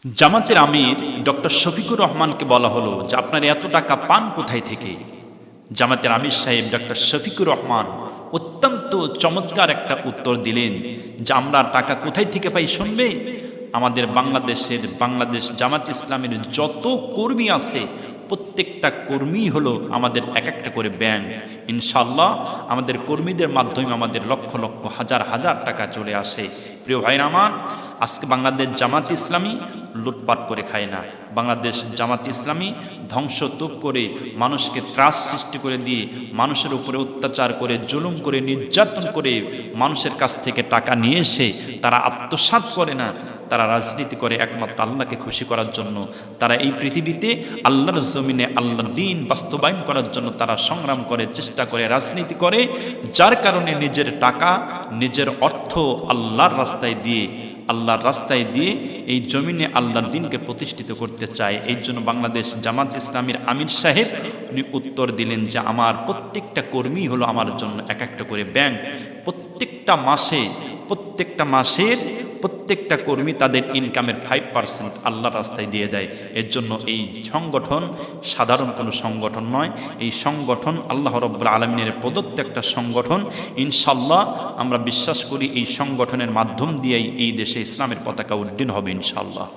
জামাতের আমির ডক্টর শফিকুর রহমানকে বলা হলো যে আপনার এত টাকা পান কোথায় থেকে। জামাতের আমির সাহেব ডক্টর শফিকুর রহমান অত্যন্ত চমৎকার একটা উত্তর দিলেন যে আমরা টাকা কোথায় থেকে পাই শুনবে। আমাদের বাংলাদেশ জামাত ইসলামের যত কর্মী আছে প্রত্যেকটা কর্মী হলো আমাদের এক একটা করে ব্যাংক। ইনশাল্লাহ আমাদের কর্মীদের মাধ্যমে আমাদের লক্ষ লক্ষ হাজার হাজার টাকা চলে আসে। প্রিয় ভাইরা আমার, আজকে বাংলাদেশ জামাত ইসলামী লুটপাট করে খায় না। বাংলাদেশ জামাত ইসলামী ধ্বংসস্তূপ করে মানুষকে ত্রাস সৃষ্টি করে দিয়ে মানুষের উপরে অত্যাচার করে জুলুম করে নির্যাতন করে মানুষের কাছ থেকে টাকা নিয়ে এসে তারা আত্মসাৎ করে না। তারা রাজনীতি করে একমাত্র আল্লাহকে খুশি করার জন্য। তারা এই পৃথিবীতে আল্লাহর জমিনে আল্লাহর দ্বীন বাস্তবায়ন করার জন্য তারা সংগ্রাম করে, চেষ্টা করে, রাজনীতি করে, যার কারণে নিজের টাকা নিজের অর্থ আল্লাহর রাস্তায় দিয়ে এই জমিনে আল্লাহর দ্বীনকে প্রতিষ্ঠিত করতে চায়। এই জন্য বাংলাদেশ জামাত ইসলামীর আমির সাহেব উনি উত্তর দিলেন যে আমার প্রত্যেকটা কর্মী হলো আমার জন্য এক একটা করে ব্যাংক। প্রত্যেকটা কর্মী তাদের ইনকামের 5% আল্লাহর রাস্তায় দিয়ে দেয়। এর জন্য এই সংগঠন সাধারণ কোনো সংগঠন নয়। এই সংগঠন আল্লাহ রাব্বুল আলামিনের প্রদত্ত একটা সংগঠন। ইনশাআল্লাহ আমরা বিশ্বাস করি এই সংগঠনের মাধ্যম দিয়েই এই দেশে ইসলামের পতাকা উড্ডীন হবে ইনশাআল্লাহ।